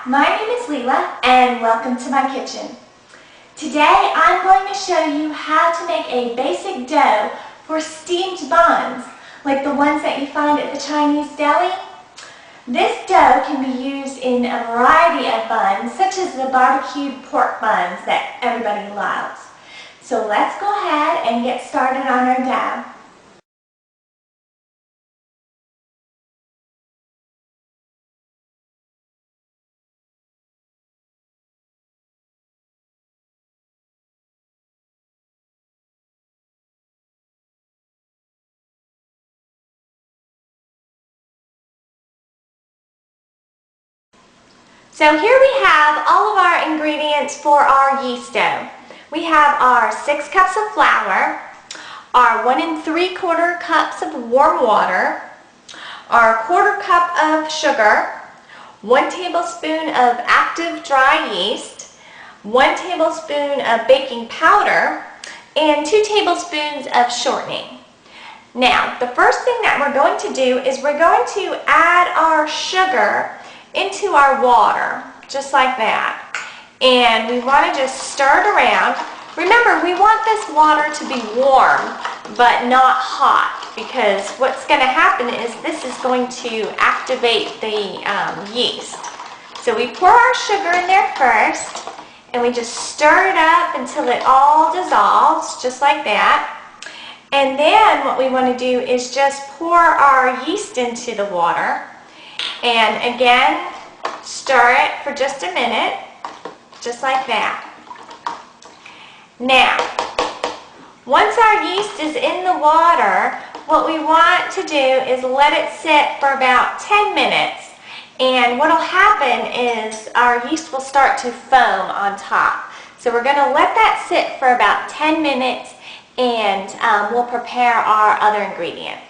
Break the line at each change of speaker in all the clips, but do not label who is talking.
my name is Leela and welcome to my kitchen. Today I'm going to show you how to make a basic dough for steamed buns, like the ones that you find at the Chinese deli. This dough can be used in a variety of buns, such as the barbecued pork buns that everybody loves. So let's go ahead and get started on our dough. So here we have all of our ingredients for our yeast dough. We have our 6 cups of flour, our 1 3/4 cups of warm water, our 1/4 cup of sugar, 1 tablespoon of active dry yeast, 1 tablespoon of baking powder, and 2 tablespoons of shortening. Now, the first thing that we're going to do is we're going to add our sugar into our water, just like that. And we want to just stir it around. Remember, we want this water to be warm, but not hot, because what's going to happen is this is going to activate the yeast. So we pour our sugar in there first, and we just stir it up until it all dissolves, just like that. And then what we want to do is just pour our yeast into the water. And again, stir it for just a minute, just like that. Now, once our yeast is in the water, what we want to do is let it sit for about 10 minutes. And what will happen is our yeast will start to foam on top. So we're going to let that sit for about 10 minutes and we'll prepare our other ingredients.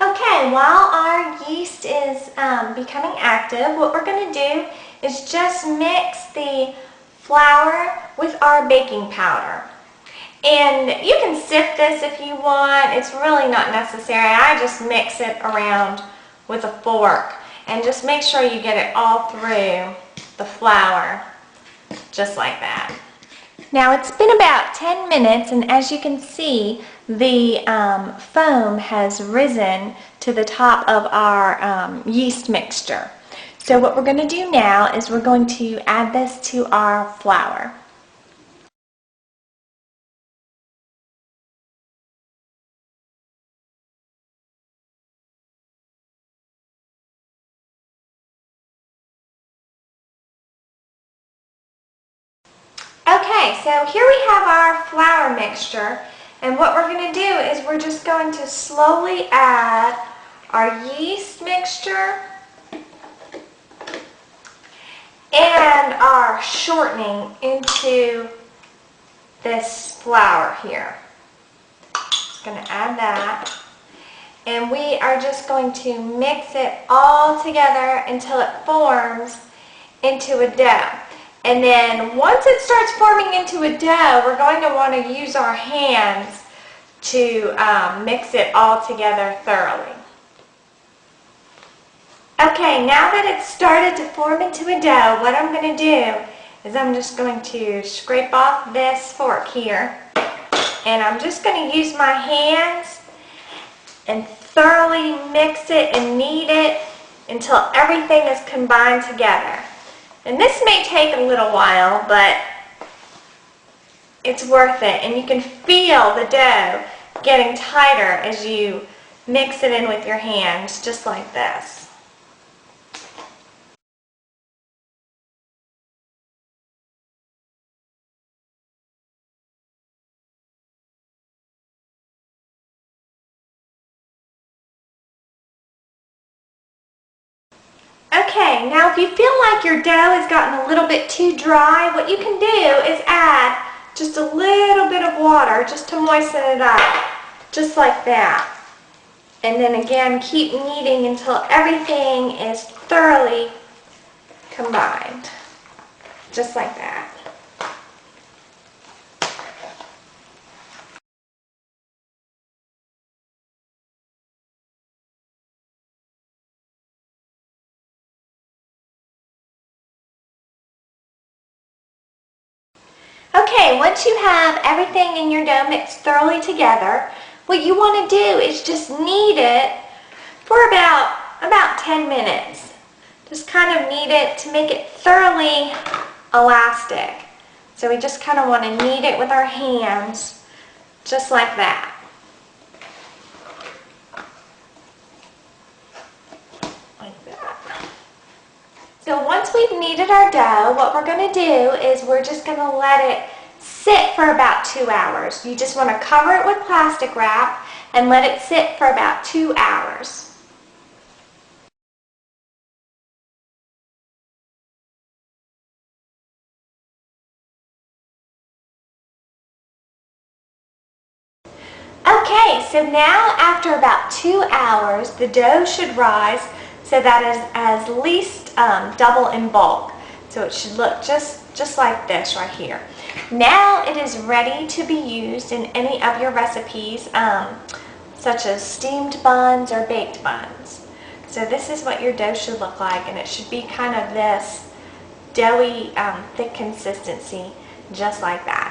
Okay, while our yeast is becoming active, what we're going to do is just mix the flour with our baking powder. And you can sift this if you want. It's really not necessary. I just mix it around with a fork and just make sure you get it all through the flour, just like that. Now it's been about 10 minutes, and as you can see, the foam has risen to the top of our yeast mixture. So what we're going to do now is we're going to add this to our flour. Okay, so here we have our flour mixture, and what we're going to do is we're just going to slowly add our yeast mixture and our shortening into this flour here. Just going to add that, and we are just going to mix it all together until it forms into a dough. And then once it starts forming into a dough, we're going to want to use our hands to mix it all together thoroughly. Okay, now that it's started to form into a dough, what I'm going to do is I'm just going to scrape off this fork here, and I'm just going to use my hands and thoroughly mix it and knead it until everything is combined together. And this may take a little while, but it's worth it. And you can feel the dough getting tighter as you mix it in with your hands, just like this. Okay, now if you feel like your dough has gotten a little bit too dry, what you can do is add just a little bit of water just to moisten it up, just like that. And then again, keep kneading until everything is thoroughly combined. Just like that. Okay, once you have everything in your dough mixed thoroughly together, what you want to do is just knead it for about 10 minutes. Just kind of knead it to make it thoroughly elastic. So we just kind of want to knead it with our hands, just like that. Like that. So once we've kneaded our dough, what we're going to do is we're just going to let it sit for about 2 hours. You just want to cover it with plastic wrap and let it sit for about 2 hours. Okay, so now after about 2 hours, the dough should rise so that is at least double in bulk. So it should look just like this right here. Now it is ready to be used in any of your recipes, such as steamed buns or baked buns. So this is what your dough should look like, and it should be kind of this doughy, thick consistency, just like that.